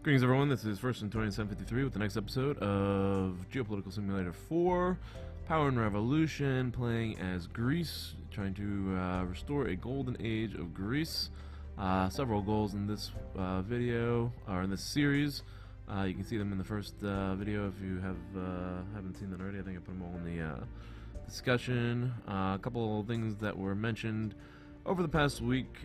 Greetings everyone, this is First and 2753 with the next episode of Geopolitical Simulator 4, Power and Revolution, playing as Greece, trying to restore a golden age of Greece. Several goals in this video, or in this series. You can see them in the first video if you haven't seen them already. I think I put them all in the discussion. A couple of things that were mentioned over the past week.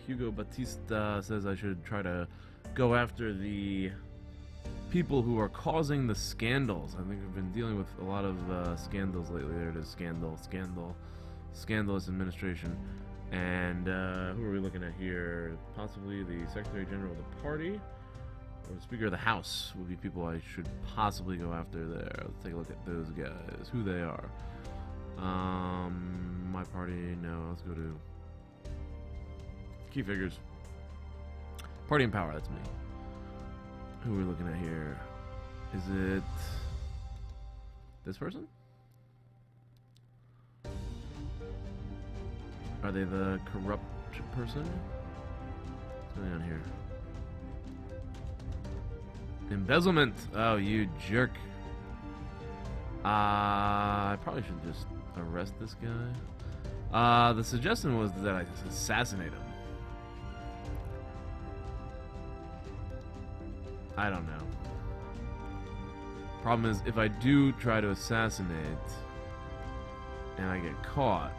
Hugo Batista says I should try to go after the people who are causing the scandals. I think we've been dealing with a lot of scandals lately. There it is, scandalous administration. And who are we looking at here? Possibly the Secretary General of the party or the Speaker of the House would be people I should possibly go after there. Let's take a look at those guys, who they are. My party, no, let's go to key figures. Party and power, that's me. Who are we looking at here? Is it this person? Are they the corrupt person? What's going on here? Embezzlement! Oh, you jerk. I probably should just arrest this guy. The suggestion was that I assassinate him. I don't know. Problem is, if I do try to assassinate and I get caught,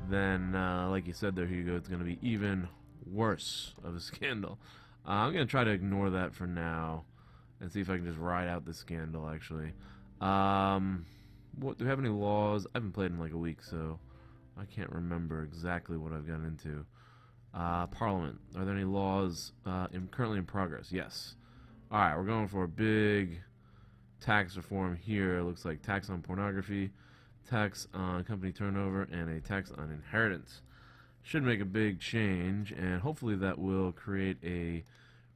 then, like you said there, Hugo, it's going to be even worse of a scandal. I'm going to try to ignore that for now and see if I can just ride out this scandal, actually. Do we have any laws? I haven't played in like a week, so I can't remember exactly what I've gotten into. Parliament. Are there any laws currently in progress? Yes. Alright, we're going for a big tax reform here. It looks like tax on pornography, tax on company turnover, and a tax on inheritance. Should make a big change, and hopefully that will create a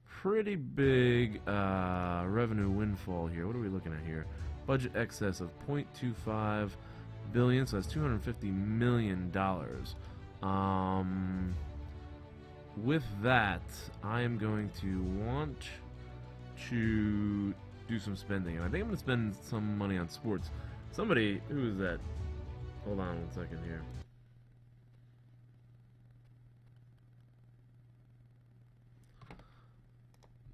pretty big revenue windfall here. What are we looking at here? Budget excess of 0.25 billion, so that's $250 million. With that, I am going to want to do some spending, and I think I'm going to spend some money on sports. Somebody, who is that? Hold on 1 second here.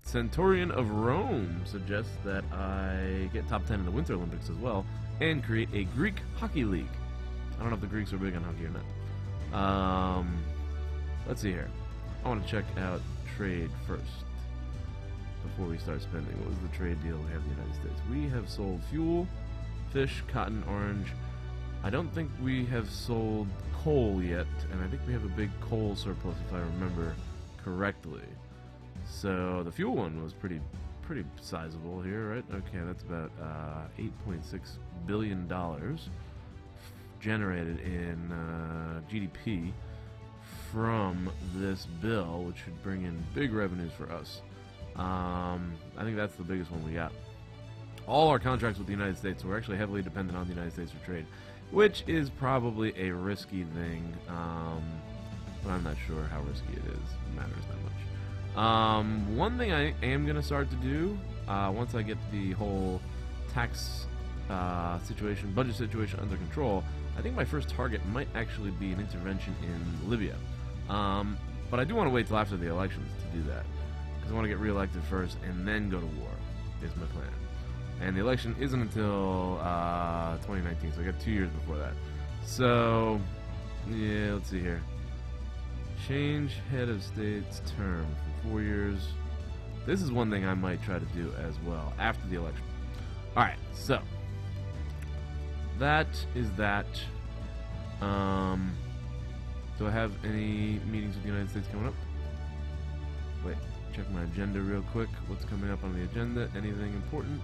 Centurion of Rome suggests that I get top 10 in the Winter Olympics as well, and create a Greek hockey league. I don't know if the Greeks are big on hockey or not. Let's see here. I want to check out trade first before we start spending. What was the trade deal we have in the United States? We have sold fuel, fish, cotton, orange. I don't think we have sold coal yet, and I think we have a big coal surplus if I remember correctly. So the fuel one was pretty sizable here, right? Okay, that's about $8.6 billion generated in GDP from this bill, which should bring in big revenues for us. I think that's the biggest one we got. All our contracts with the United States, so we're actually heavily dependent on the United States for trade, which is probably a risky thing, but I'm not sure how risky it is. It matters that much. One thing I am going to start to do, once I get the whole tax situation, budget situation under control, I think my first target might actually be an intervention in Libya. But I do want to wait till after the elections to do that, because I want to get reelected first and then go to war, is my plan. And the election isn't until 2019, so I got 2 years before that. So, yeah, let's see here. Change head of state's term for 4 years. This is one thing I might try to do as well after the election. Alright, so that is that. Do I have any meetings with the United States coming up? Wait, check my agenda real quick. What's coming up on the agenda? Anything important?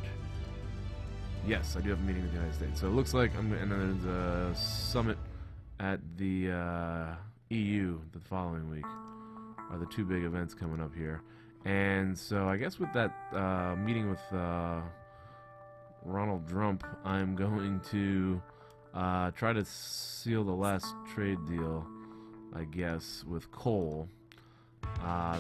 Yes, I do have a meeting with the United States. So it looks like and then there's a summit at the EU the following week. Are the two big events coming up here. And so I guess with that meeting with Ronald Trump, I'm going to try to seal the last trade deal, I guess, with coal.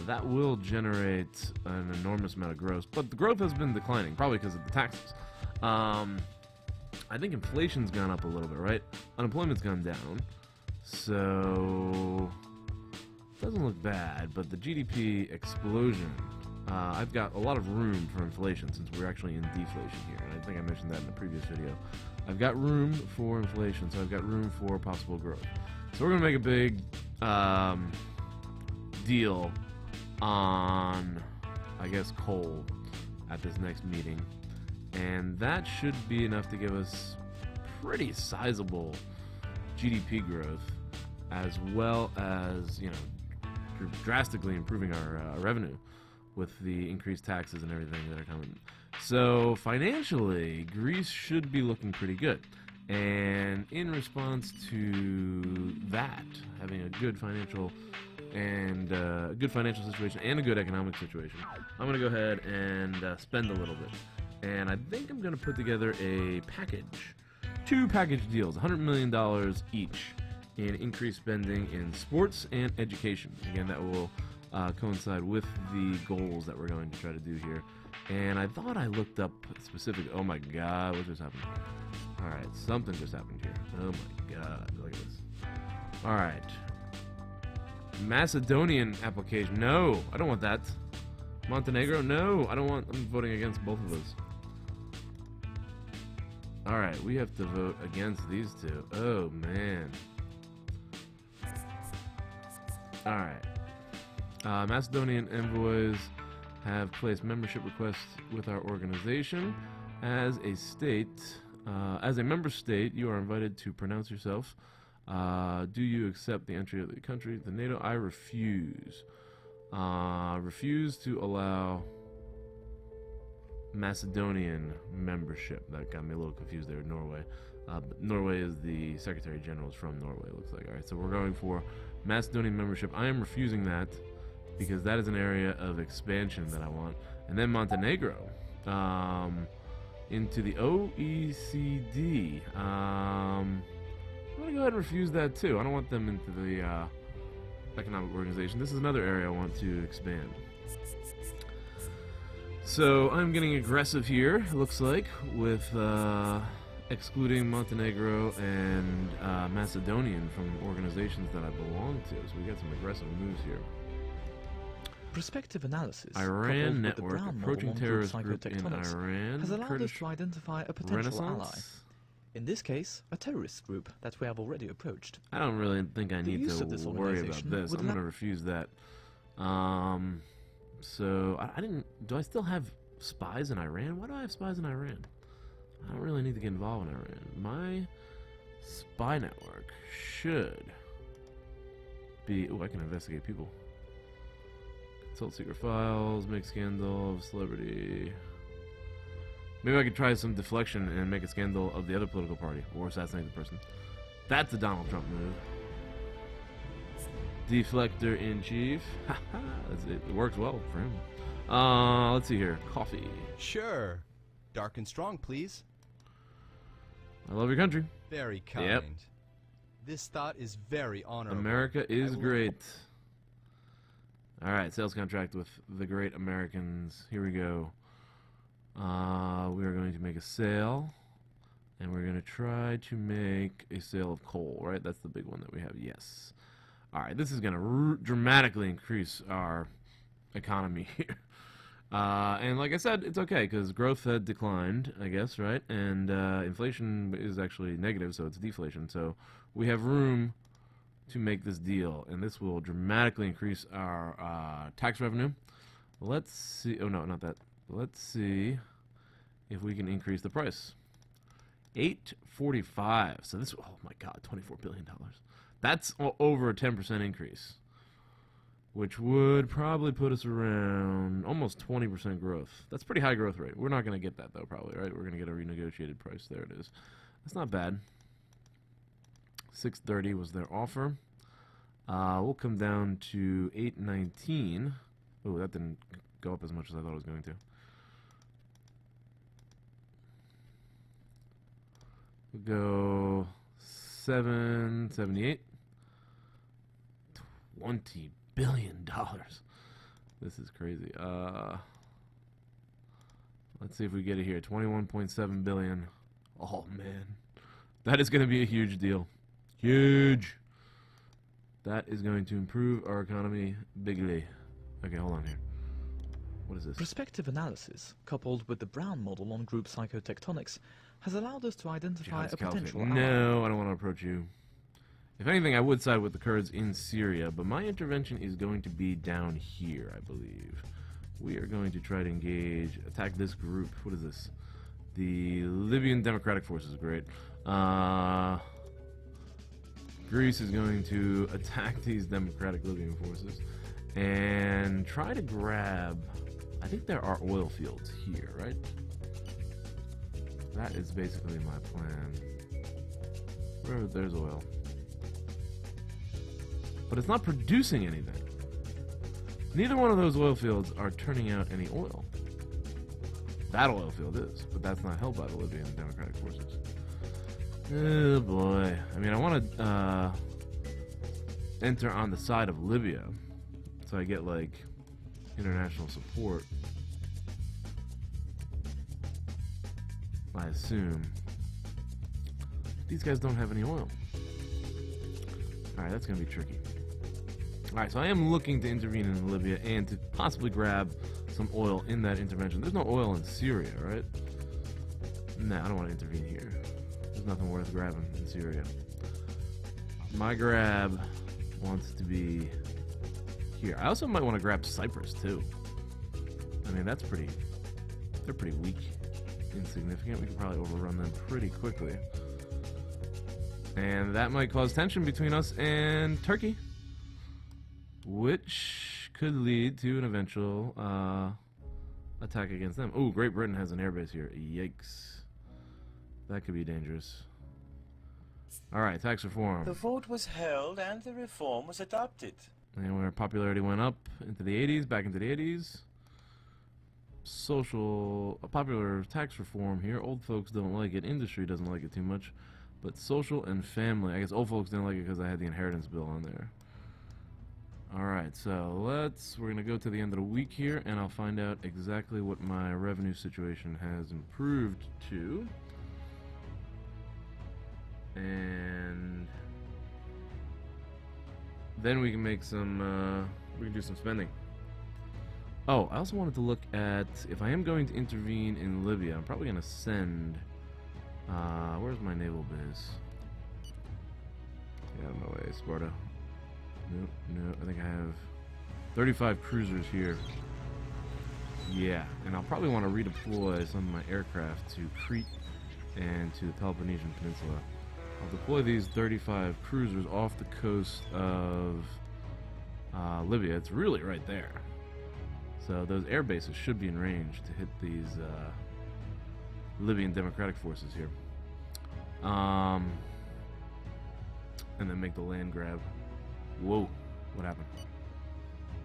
that will generate an enormous amount of growth, but the growth has been declining, probably because of the taxes. I think inflation's gone up a little bit, right? Unemployment's gone down, so it doesn't look bad, but the GDP explosion, I've got a lot of room for inflation since we're actually in deflation here, and I think I mentioned that in the previous video. I've got room for inflation, so I've got room for possible growth. So we're going to make a big deal on, I guess, coal at this next meeting, and that should be enough to give us pretty sizable GDP growth, as well as, you know, drastically improving our revenue with the increased taxes and everything that are coming. So financially, Greece should be looking pretty good. And in response to that, having a good financial situation and a good economic situation, I'm going to go ahead and spend a little bit. And I think I'm going to put together a package, 2 package deals, $100 million each in increased spending in sports and education. Again, that will coincide with the goals that we're going to try to do here. And I thought I looked up specific. Oh my God, what just happened? All right, something just happened here. Oh my God, look at this. All right, Macedonian application. No, I don't want that. Montenegro. No, I don't want. I'm voting against both of those. All right, we have to vote against these two. Oh man. All right. Macedonian envoys have placed membership requests with our organization. As a state, as a member state, you are invited to pronounce yourself. Do you accept the entry of the country to NATO? I refuse. Refuse to allow Macedonian membership. That got me a little confused there. Norway. But Norway is the Secretary General is from Norway, it looks like. All right, so we're going for Macedonian membership. I am refusing that because that is an area of expansion that I want. And then Montenegro into the OECD. I'm going to go ahead and refuse that too. I don't want them into the economic organization. This is another area I want to expand. So I'm getting aggressive here, it looks like, with excluding Montenegro and Macedonian from organizations that I belong to. So we got some aggressive moves here. Prospective analysis, Iran network, approaching terrorist group in Iran, has allowed Kurdish us to identify a potential ally. In this case, a terrorist group that we have already approached. I don't really think I need to worry about this. I'm going to refuse that. So I didn't. Do I still have spies in Iran? Why do I have spies in Iran? I don't really need to get involved in Iran. My spy network should be. Oh, I can investigate people. Consult secret files, make scandal of celebrity. Maybe I could try some deflection and make a scandal of the other political party or assassinate the person. That's a Donald Trump move. Deflector in chief. It works well for him. Let's see here. Coffee. Sure. Dark and strong, please. I love your country. Very kind. Yep. This thought is very honorable. America is great. Alright, sales contract with the great Americans. Here we go. We are going to make a sale. And we're going to try to make a sale of coal, right? That's the big one that we have. Yes. Alright, this is going to dramatically increase our economy here. And like I said, it's okay, because growth had declined, I guess, right? And inflation is actually negative, so it's deflation. So we have room to make this deal, and this will dramatically increase our tax revenue. Let's see. Oh, no, not that. Let's see if we can increase the price. $8.45. So this, oh my God, $24 billion. That's over a 10% increase, which would probably put us around almost 20% growth. That's pretty high growth rate. We're not going to get that, though, probably, right? We're going to get a renegotiated price. There it is. That's not bad. $6.30 was their offer. We'll come down to $8.19. Oh, that didn't go up as much as I thought it was going to. We'll go $7.78. $20 billion. This is crazy. Let's see if we get it here. 21.7 billion. Oh, man. That is going to be a huge deal. Huge. That is going to improve our economy bigly. Okay, hold on here. What is this? Prospective analysis, coupled with the Brown model on group psychotectonics, has allowed us to identify a potential ally. No, I don't want to approach you. If anything, I would side with the Kurds in Syria, but my intervention is going to be down here, I believe. We are going to try to engage, attack this group. What is this? The Libyan Democratic Forces, great. Greece is going to attack these Democratic Libyan forces and try to grab, I think there are oil fields here, right? That is basically my plan. Wherever there's oil. But it's not producing anything. Neither one of those oil fields are turning out any oil. That oil field is, but that's not held by the Libyan Democratic Forces. Oh boy. I mean, I want to enter on the side of Libya so I get like international support. I assume. These guys don't have any oil. Alright, that's going to be tricky. Alright, so I am looking to intervene in Libya and to possibly grab some oil in that intervention. There's no oil in Syria, right? Nah, I don't want to intervene here. There's nothing worth grabbing in Syria. My grab wants to be here. I also might want to grab Cyprus, too. I mean, that's pretty... They're pretty weak. Insignificant. We can probably overrun them pretty quickly. And that might cause tension between us and Turkey, which could lead to an eventual attack against them. Oh, Great Britain has an airbase here. Yikes. That could be dangerous. Alright, tax reform. The vote was held and the reform was adopted. And where popularity went up into the 80s, back into the 80s. Popular tax reform here. Old folks don't like it. Industry doesn't like it too much. But social and family. I guess old folks didn't like it because I had the inheritance bill on there. Alright, so we're going to go to the end of the week here, and I'll find out exactly what my revenue situation has improved to. And then we can make some, we can do some spending. Oh, I also wanted to look at, if I am going to intervene in Libya, I'm probably going to send... where's my naval base? Get out of my way, Sparta. Nope, no, I think I have 35 cruisers here. Yeah, and I'll probably want to redeploy some of my aircraft to Crete and to the Peloponnesian Peninsula. I'll deploy these 35 cruisers off the coast of Libya. It's really right there. So those air bases should be in range to hit these Libyan Democratic Forces here. And then make the land grab. Whoa, what happened?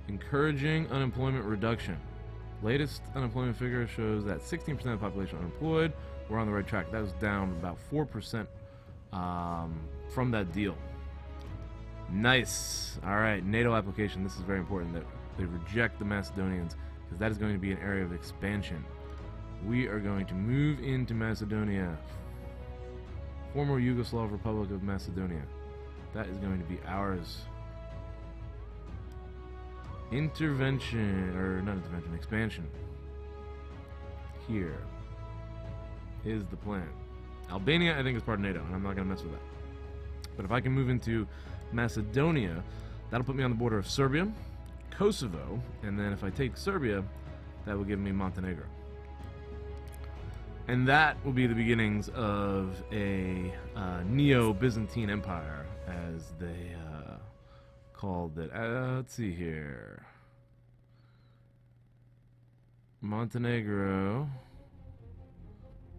Encouraging unemployment reduction. Latest unemployment figure shows that 16% of the population unemployed. We're on the right track. That was down about 4% from that deal. Nice. All right, NATO application. This is very important that they reject the Macedonians because that is going to be an area of expansion. We are going to move into Macedonia. Former Yugoslav Republic of Macedonia. That is going to be ours. Expansion. Here is the plan. Albania, I think, is part of NATO, and I'm not going to mess with that. But if I can move into Macedonia, that'll put me on the border of Serbia, Kosovo, and then if I take Serbia, that will give me Montenegro. And that will be the beginnings of a Neo-Byzantine Empire, as they called it. Let's see here. Montenegro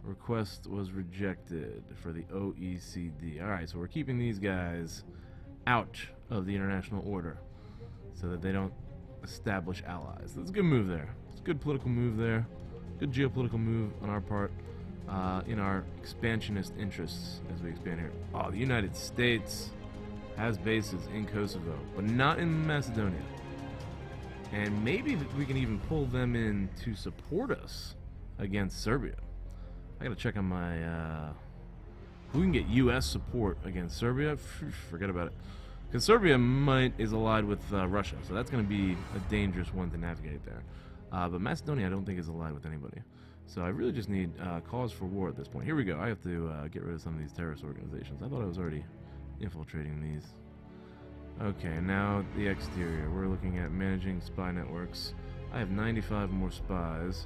request was rejected for the OECD. Alright, so we're keeping these guys out of the international order so that they don't establish allies. That's a good move there. It's a good political move there. Good geopolitical move on our part in our expansionist interests as we expand here. Oh, the United States has bases in Kosovo, but not in Macedonia. And maybe we can even pull them in to support us against Serbia. I gotta check on my... if we can get U.S. support against Serbia, forget about it. Because Serbia is allied with Russia, so that's going to be a dangerous one to navigate there. But Macedonia I don't think is allied with anybody. So I really just need cause for war at this point. Here we go. I have to get rid of some of these terrorist organizations. I thought I was already infiltrating these. Okay, now the exterior. We're looking at managing spy networks. I have 95 more spies.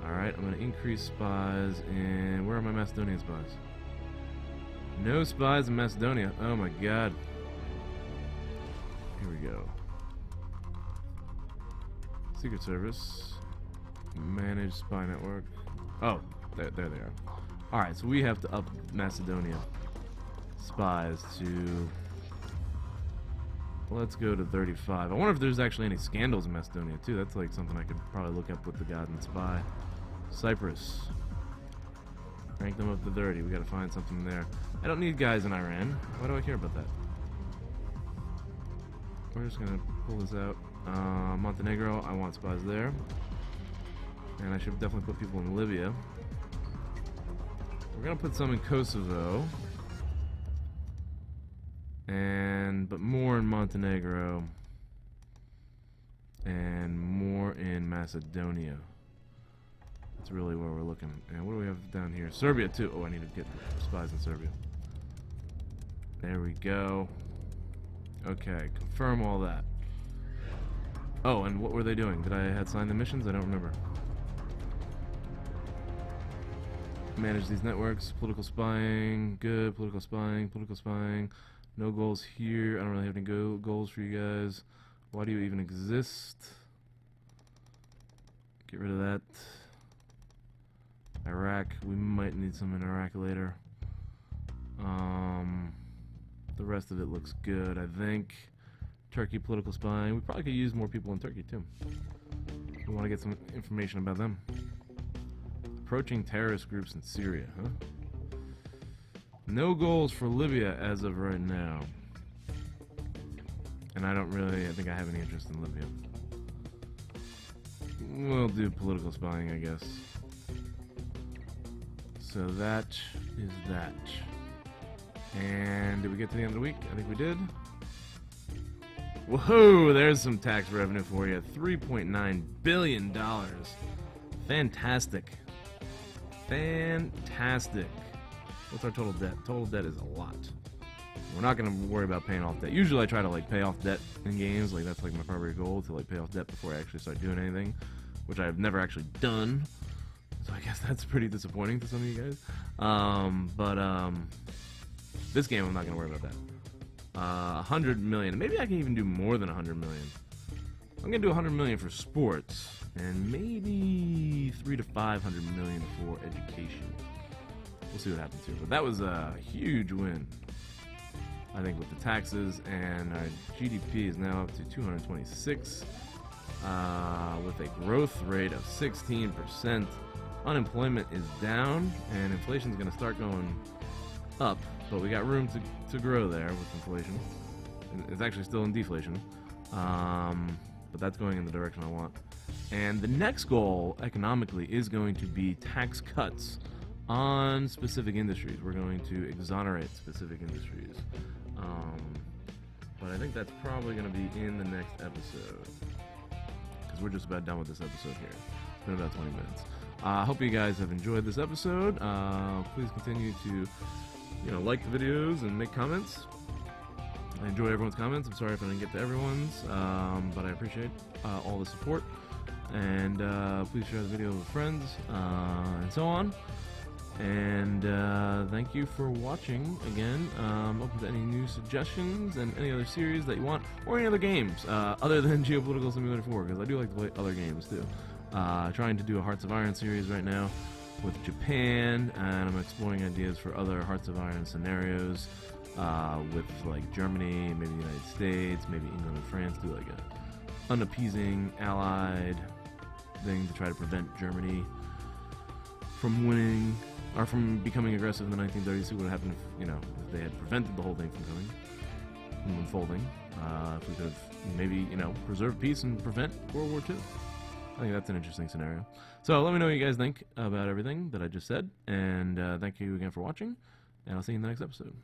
Alright, I'm going to increase spies in... Where are my Macedonian spies? No spies in Macedonia. Oh my god. Here we go. Secret Service. Manage spy network. Oh, there they are. Alright, so we have to up Macedonia spies to... Let's go to 35. I wonder if there's actually any scandals in Macedonia too. That's like something I could probably look up with the God and Spy. Cyprus. Rank them up to 30. We gotta find something there. I don't need guys in Iran. Why do I care about that? We're just gonna pull this out. Montenegro, I want spies there. And I should definitely put people in Libya. We're gonna put some in Kosovo. But more in Montenegro. And more in Macedonia. That's really where we're looking. And what do we have down here? Serbia too. Oh, I need to get spies in Serbia. There we go. Okay, confirm all that. Oh, and what were they doing? Did I had signed the missions? I don't remember. Manage these networks. Political spying. Good. Political spying. Political spying. No goals here. I don't really have any goals for you guys. Why do you even exist? Get rid of that. Iraq. We might need some in Iraq later. The rest of it looks good, I think. Turkey political spying. We probably could use more people in Turkey too. We want to get some information about them. Approaching terrorist groups in Syria, huh? No goals for Libya as of right now. And I think I have any interest in Libya. We'll do political spying, I guess. So that is that. And did we get to the end of the week? I think we did. Whoa, there's some tax revenue for you. $3.9 billion. Fantastic. Fantastic. What's our total debt? Total debt is a lot. We're not going to worry about paying off debt. Usually I try to pay off debt in games. That's my primary goal, to pay off debt before I actually start doing anything, which I've never actually done. So I guess that's pretty disappointing to some of you guys. This game I'm not going to worry about that. 100 million. Maybe I can even do more than 100 million. I'm going to do 100 million for sports and maybe 300 to 500 million for education. We'll see what happens here. But that was a huge win, I think, with the taxes, and our GDP is now up to 226 with a growth rate of 16%. Unemployment is down, and inflation is going to start going up, but we got room to grow there with inflation. It's actually still in deflation, but that's going in the direction I want. And the next goal economically is going to be tax cuts on specific industries. We're going to exonerate specific industries. But I think that's probably going to be in the next episode, because we're just about done with this episode here. It's been about 20 minutes. I hope you guys have enjoyed this episode. Please continue to like the videos and make comments. I enjoy everyone's comments. I'm sorry if I didn't get to everyone's, but I appreciate all the support. And please share the video with friends and so on. And thank you for watching again. Open to any new suggestions and any other series that you want, or any other games other than Geopolitical Simulator 4, because I do like to play other games too. Trying to do a Hearts of Iron series right now with Japan, and I'm exploring ideas for other Hearts of Iron scenarios with Germany, maybe the United States, maybe England and France. Do a unappeasing allied thing to try to prevent Germany from winning or from becoming aggressive in the 1930s. See what would happen if they had prevented the whole thing from unfolding. If we could have maybe, preserved peace and prevent World War II. I think that's an interesting scenario. So let me know what you guys think about everything that I just said, and thank you again for watching, and I'll see you in the next episode.